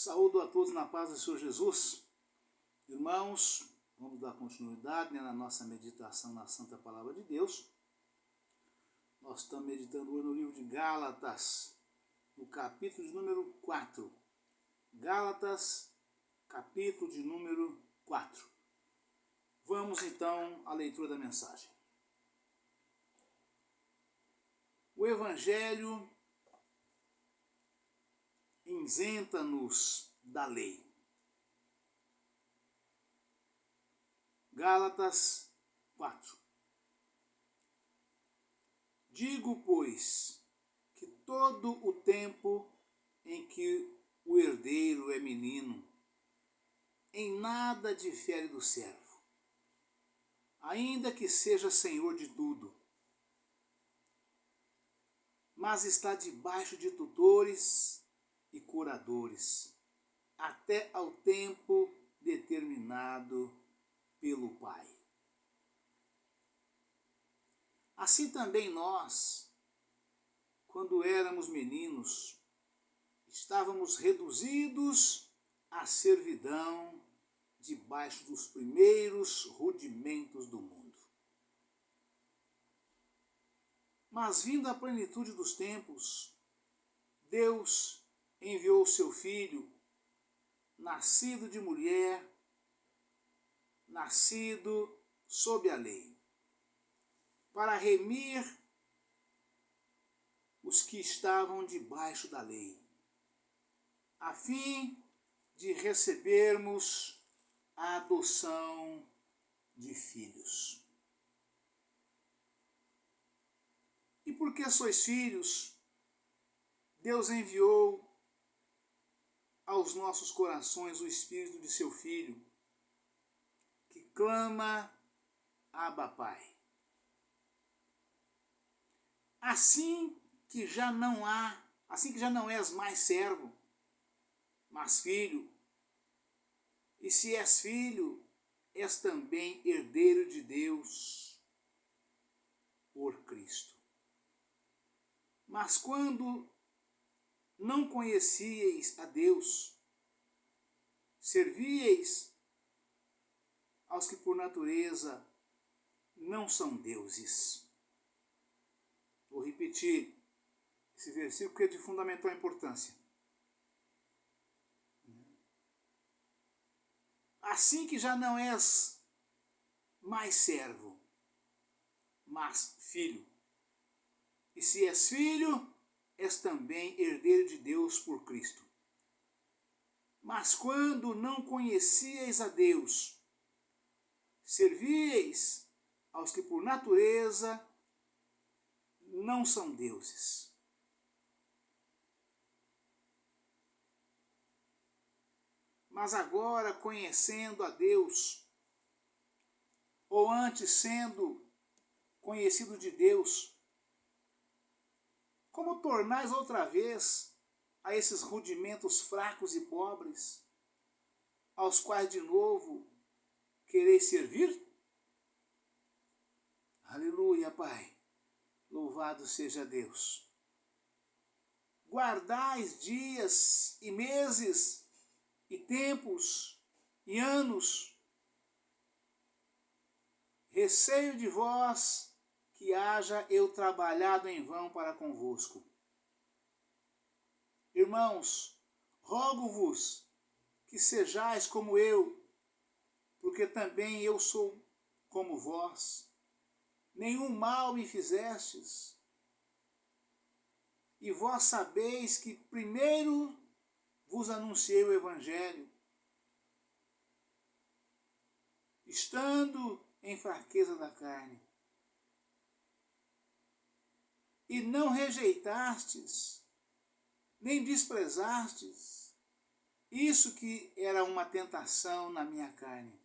Saúdo a todos na paz do Senhor Jesus. Irmãos, vamos dar continuidade na nossa meditação na Santa Palavra de Deus. Nós estamos meditando hoje no livro de Gálatas, no capítulo de número 4. Gálatas, capítulo de número 4. Vamos então à leitura da mensagem. O Evangelho isenta-nos da lei. Gálatas 4. Digo, pois, que todo o tempo em que o herdeiro é menino, em nada difere do servo, ainda que seja senhor de tudo, mas está debaixo de tutores e curadores, até ao tempo determinado pelo Pai. Assim também nós, quando éramos meninos, estávamos reduzidos à servidão debaixo dos primeiros rudimentos do mundo. Mas vindo a plenitude dos tempos, Deus enviou seu Filho, nascido de mulher, nascido sob a lei, para remir os que estavam debaixo da lei, a fim de recebermos a adoção de filhos. E porque sois filhos, Deus enviou aos nossos corações o Espírito de seu Filho, que clama, Abba, Pai. Assim que já não és mais servo, mas filho, e se és filho, és também herdeiro de Deus por Cristo. Mas quando não conhecieis a Deus, servíeis aos que por natureza não são deuses. Vou repetir esse versículo que é de fundamental importância. Assim que já não és mais servo, mas filho. E se és filho, és também herdeiro de Deus por Cristo. Mas quando não conhecieis a Deus, servíeis aos que por natureza não são deuses. Mas agora, conhecendo a Deus, ou antes sendo conhecido de Deus, como tornais outra vez a esses rudimentos fracos e pobres, aos quais de novo quereis servir? Aleluia, Pai. Louvado seja Deus. Guardais dias e meses e tempos e anos. Receio de vós que haja eu trabalhado em vão para convosco. Irmãos, rogo-vos que sejais como eu, porque também eu sou como vós. Nenhum mal me fizestes. E vós sabeis que primeiro vos anunciei o Evangelho, estando em fraqueza da carne. E não rejeitastes, nem desprezastes isso que era uma tentação na minha carne.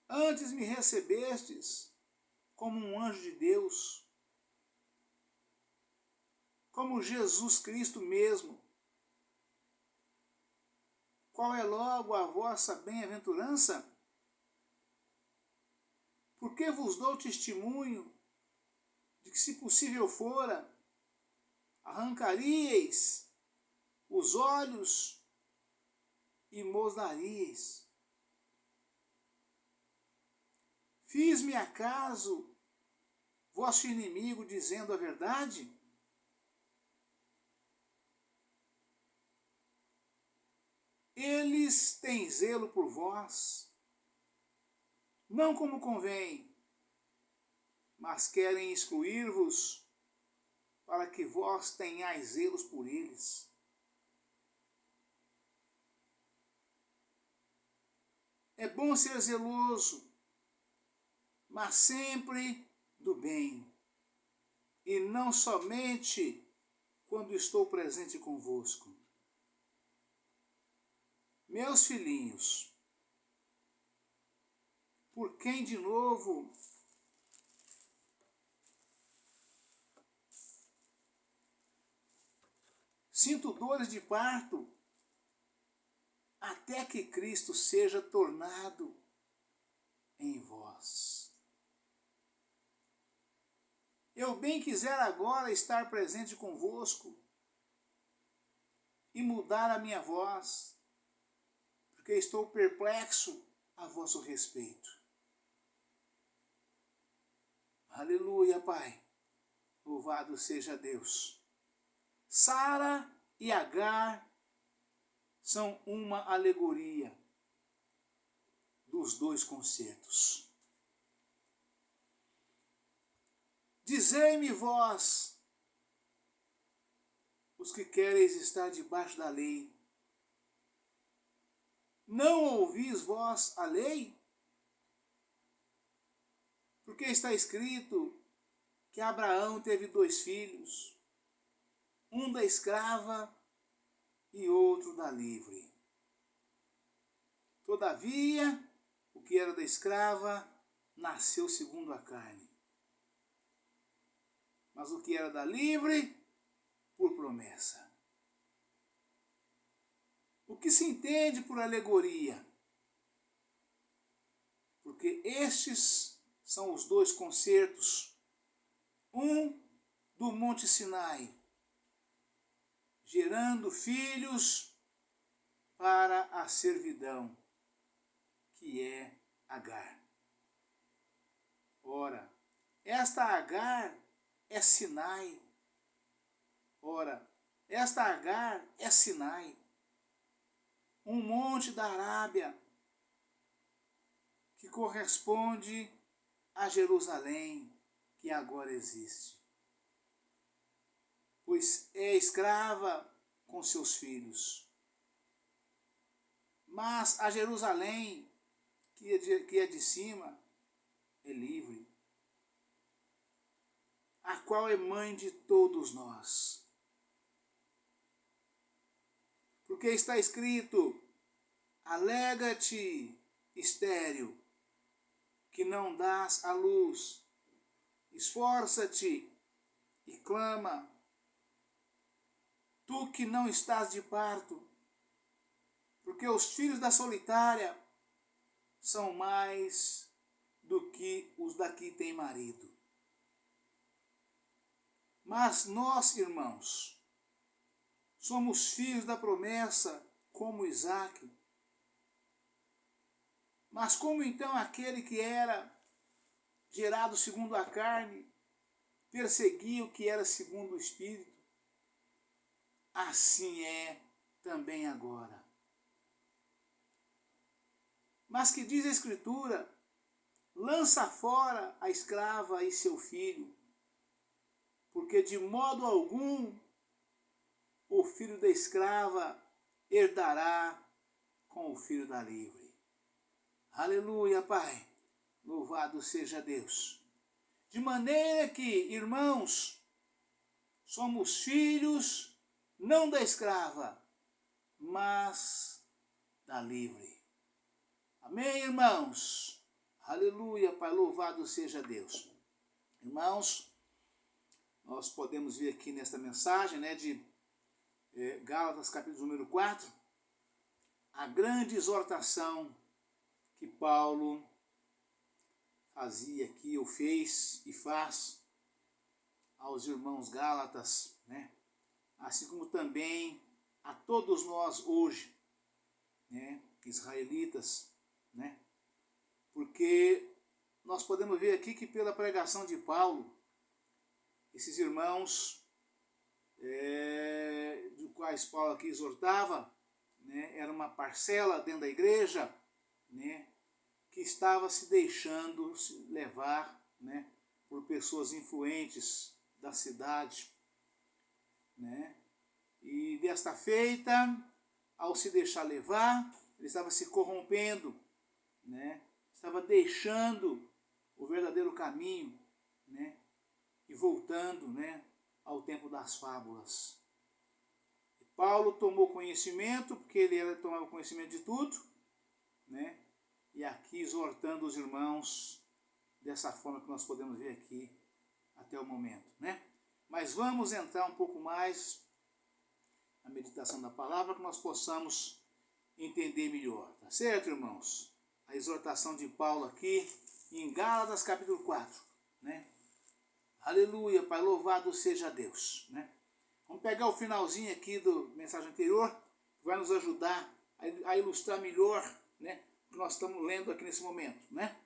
Antes me recebestes como um anjo de Deus, como Jesus Cristo mesmo. Qual é logo a vossa bem-aventurança? Porque vos dou testemunho de que, se possível fora, arrancaríeis os olhos e mos daríeis. Fiz-me acaso vosso inimigo dizendo a verdade? Eles têm zelo por vós, não como convém, mas querem excluir-vos para que vós tenhais zelos por eles. É bom ser zeloso, mas sempre do bem, e não somente quando estou presente convosco. Meus filhinhos, por quem de novo sinto dores de parto, até que Cristo seja tornado em vós. Eu bem quiser agora estar presente convosco e mudar a minha voz, porque estou perplexo a vosso respeito. Aleluia, Pai. Louvado seja Deus. Sara e Agar são uma alegoria dos dois concertos. Dizei-me vós, os que quereis estar debaixo da lei, não ouvis vós a lei? Porque está escrito que Abraão teve 2 filhos, um da escrava e outro da livre. Todavia, o que era da escrava nasceu segundo a carne, mas o que era da livre, por promessa. O que se entende por alegoria? Porque estes são os 2 concertos, um do Monte Sinai, gerando filhos para a servidão, que é Agar. Ora, esta Agar é Sinai. Ora, esta Agar é Sinai, um monte da Arábia, que corresponde a Jerusalém, que agora existe. Pois é escrava com seus filhos. Mas a Jerusalém, que é de cima, é livre, a qual é mãe de todos nós. Porque está escrito: alega-te, estéril, que não dás à luz, esforça-te e clama, tu que não estás de parto, porque os filhos da solitária são mais do que os daqui têm marido. Mas nós, irmãos, somos filhos da promessa, como Isaque. Mas como então aquele que era gerado segundo a carne perseguia o que era segundo o Espírito? Assim é também agora. Mas que diz a Escritura: lança fora a escrava e seu filho, porque de modo algum o filho da escrava herdará com o filho da livre. Aleluia, Pai. Louvado seja Deus. De maneira que, irmãos, somos filhos não da escrava, mas da livre. Amém, irmãos? Aleluia, Pai. Louvado seja Deus. Irmãos, nós podemos ver aqui nesta mensagem, de Gálatas, capítulo número 4, a grande exortação que Paulo fazia aqui, ou fez e faz aos irmãos Gálatas, assim como também a todos nós hoje, né, israelitas, né, porque nós podemos ver aqui que pela pregação de Paulo, esses irmãos dos quais Paulo aqui exortava, né, era uma parcela dentro da igreja, né, que estava se deixando levar, né, por pessoas influentes da cidade, né, e desta feita, ao se deixar levar, ele estava se corrompendo, né, estava deixando o verdadeiro caminho, né, e voltando, né, ao tempo das fábulas. E Paulo tomou conhecimento, porque ele tomava conhecimento de tudo, né, e aqui exortando os irmãos dessa forma que nós podemos ver aqui até o momento, né? Mas vamos entrar um pouco mais na meditação da palavra, que nós possamos entender melhor, tá certo, irmãos? A exortação de Paulo aqui em Gálatas capítulo 4, né? Aleluia, Pai, louvado seja Deus, né? Vamos pegar o finalzinho aqui do mensagem anterior, que vai nos ajudar a ilustrar melhor, né, o que nós estamos lendo aqui nesse momento, né?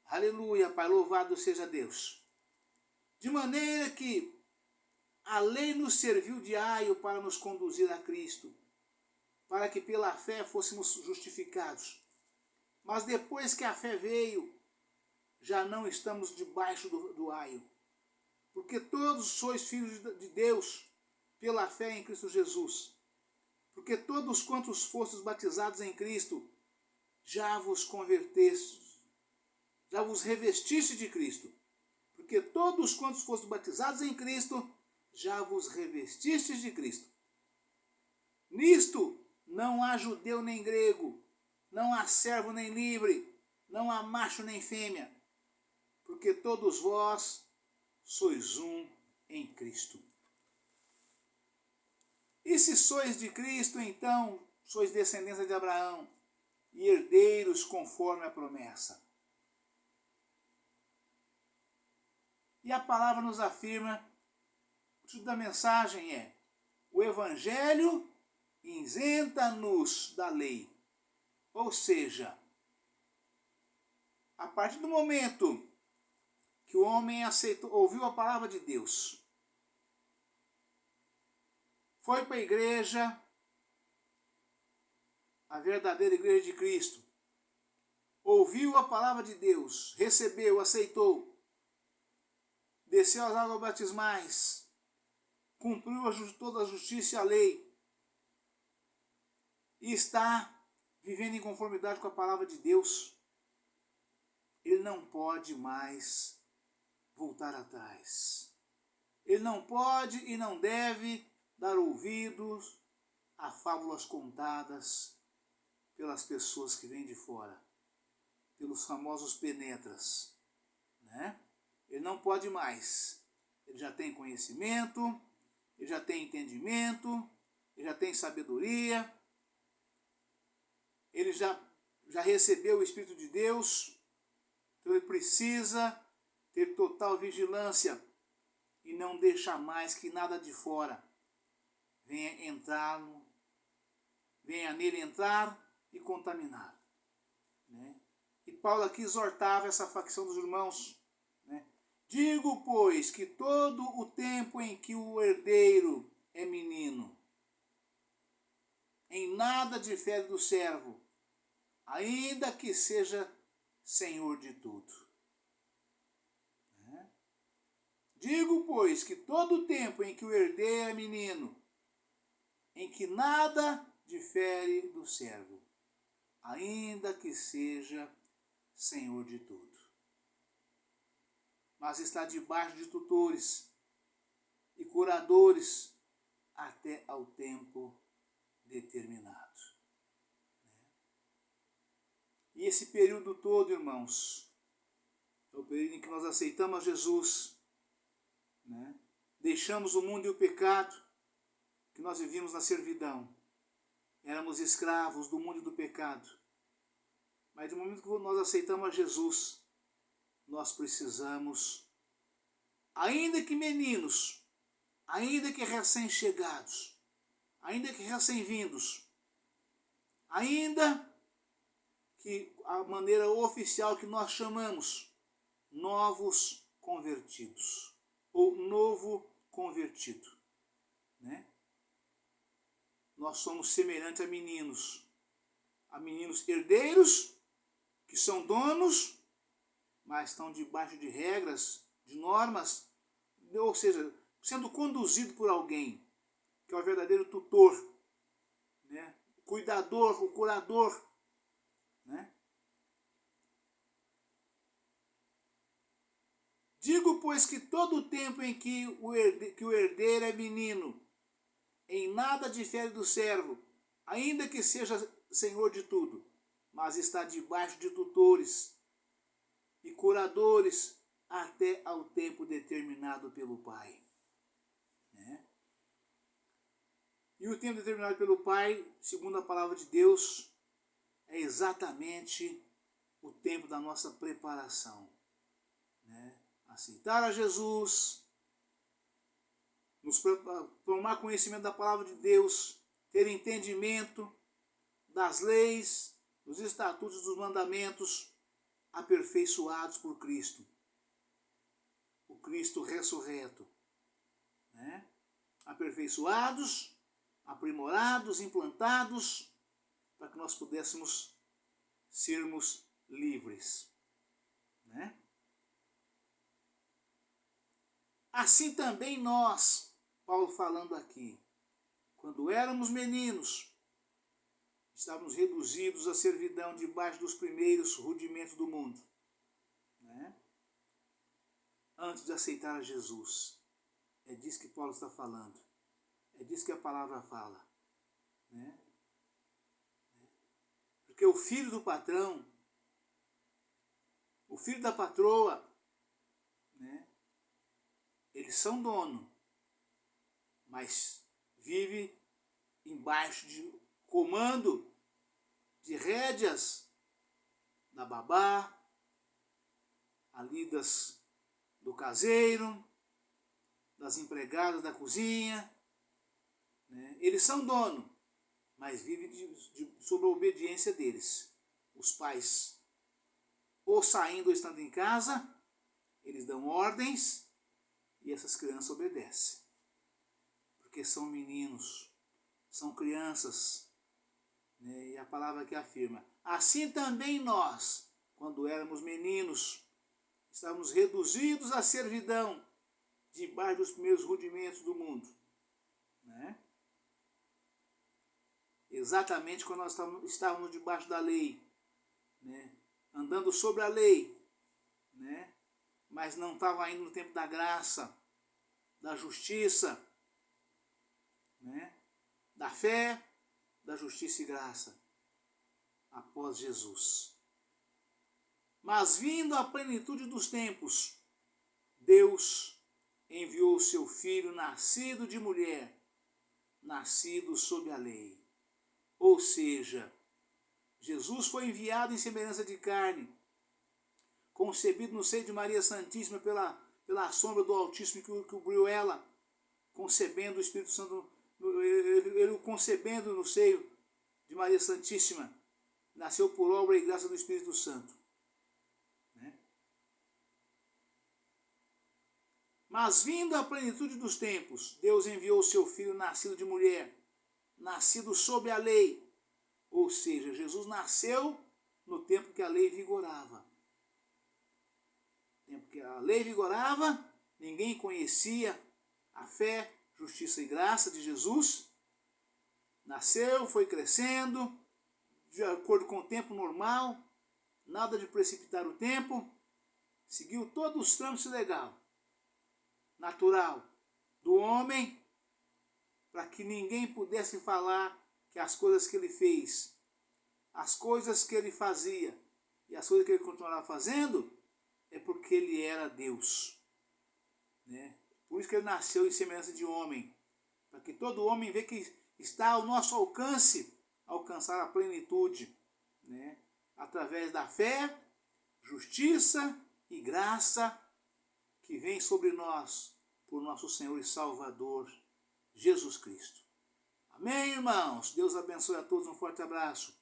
Aleluia, Pai, louvado seja Deus. De maneira que a lei nos serviu de aio para nos conduzir a Cristo, para que pela fé fôssemos justificados. Mas depois que a fé veio, já não estamos debaixo do aio, porque todos sois filhos de Deus pela fé em Cristo Jesus. Porque todos quantos fostes batizados em Cristo, já vos convertestes, já vos revestiste de Cristo. Porque todos quantos fostes batizados em Cristo, já vos revestistes de Cristo. Nisto não há judeu nem grego, não há servo nem livre, não há macho nem fêmea, porque todos vós sois um em Cristo. E se sois de Cristo, então sois descendência de Abraão e herdeiros conforme a promessa. E a palavra nos afirma, o título da mensagem é: o Evangelho isenta-nos da lei. Ou seja, a partir do momento que o homem ouviu a palavra de Deus, foi para a igreja, a verdadeira igreja de Cristo, ouviu a palavra de Deus, recebeu, aceitou, desceu às águas batismais, cumpriu toda a justiça e a lei, e está vivendo em conformidade com a palavra de Deus, ele não pode mais voltar atrás. Ele não pode e não deve dar ouvidos a fábulas contadas pelas pessoas que vêm de fora, pelos famosos penetras, né? Ele não pode mais. Ele já tem conhecimento, ele já tem entendimento, ele já tem sabedoria, ele já recebeu o Espírito de Deus, então ele precisa ter total vigilância e não deixar mais que nada de fora venha nele entrar e contaminar, né? E Paulo aqui exortava essa facção dos irmãos, né? Digo, pois, que todo o tempo em que o herdeiro é menino, em nada difere do servo, ainda que seja senhor de tudo. Né? Digo, pois, que todo o tempo em que o herdeiro é menino, em que nada difere do servo, ainda que seja senhor de tudo. Mas está debaixo de tutores e curadores até ao tempo determinado. E esse período todo, irmãos, é o período em que nós aceitamos Jesus, né? Deixamos o mundo e o pecado, que nós vivíamos na servidão. Éramos escravos do mundo e do pecado. Mas no momento que nós aceitamos a Jesus, nós precisamos, ainda que meninos, ainda que recém-chegados, ainda que recém-vindos, ainda que a maneira oficial que nós chamamos, novos convertidos, ou novo convertido, né? Nós somos semelhantes a meninos herdeiros, que são donos, mas estão debaixo de regras, de normas, ou seja, sendo conduzido por alguém, que é o verdadeiro tutor, né? O cuidador, o curador, né? Digo, pois, que todo o tempo em que o herdeiro é menino, em nada difere do servo, ainda que seja senhor de tudo, mas está debaixo de tutores e curadores até ao tempo determinado pelo Pai. Né? E o tempo determinado pelo Pai, segundo a palavra de Deus, é exatamente o tempo da nossa preparação. Né? Aceitar a Jesus, tomar conhecimento da palavra de Deus, ter entendimento das leis, dos estatutos, dos mandamentos, aperfeiçoados por Cristo. O Cristo ressurreto. Né? Aperfeiçoados, aprimorados, implantados, para que nós pudéssemos sermos livres. Né? Assim também nós, Paulo falando aqui, quando éramos meninos, estávamos reduzidos à servidão debaixo dos primeiros rudimentos do mundo, né? Antes de aceitar a Jesus. É disso que Paulo está falando. É disso que a palavra fala. Né? Porque o filho do patrão, o filho da patroa, né? Eles são dono, mas vive embaixo de comando, de rédeas da babá, ali do caseiro, das empregadas da cozinha. Né? Eles são dono, mas vivem sob a obediência deles. Os pais, ou saindo ou estando em casa, eles dão ordens e essas crianças obedecem. Porque são meninos, são crianças. Né? E a palavra que afirma, assim também nós, quando éramos meninos, estávamos reduzidos à servidão, debaixo dos primeiros rudimentos do mundo. Né? Exatamente quando nós estávamos debaixo da lei, né? Andando sobre a lei, né? Mas não estava ainda no tempo da graça, da justiça, né? Da fé, da justiça e graça, após Jesus. Mas vindo a plenitude dos tempos, Deus enviou o seu Filho, nascido de mulher, nascido sob a lei. Ou seja, Jesus foi enviado em semelhança de carne, concebido no seio de Maria Santíssima pela sombra do Altíssimo que cobriu ela, concebendo o Espírito Santo, ele concebendo no seio de Maria Santíssima, nasceu por obra e graça do Espírito Santo. Né? Mas vindo à plenitude dos tempos, Deus enviou o seu Filho nascido de mulher, nascido sob a lei. Ou seja, Jesus nasceu no tempo que a lei vigorava. No tempo que a lei vigorava, ninguém conhecia a fé, justiça e graça de Jesus. Nasceu, foi crescendo, de acordo com o tempo normal, nada de precipitar o tempo, seguiu todos os trâmites legais, natural, do homem, para que ninguém pudesse falar que as coisas que ele fez, as coisas que ele fazia e as coisas que ele continuará fazendo, é porque ele era Deus. Né? Por isso que ele nasceu em semelhança de homem, para que todo homem veja que está ao nosso alcance, alcançar a plenitude, né? Através da fé, justiça e graça que vem sobre nós por nosso Senhor e Salvador, Jesus Cristo. Amém, irmãos? Deus abençoe a todos, um forte abraço.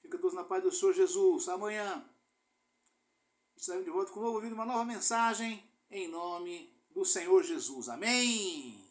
Fica todos na paz do Senhor Jesus. Amanhã estaremos de volta com um novo vídeo, uma nova mensagem, em nome do Senhor Jesus. Amém?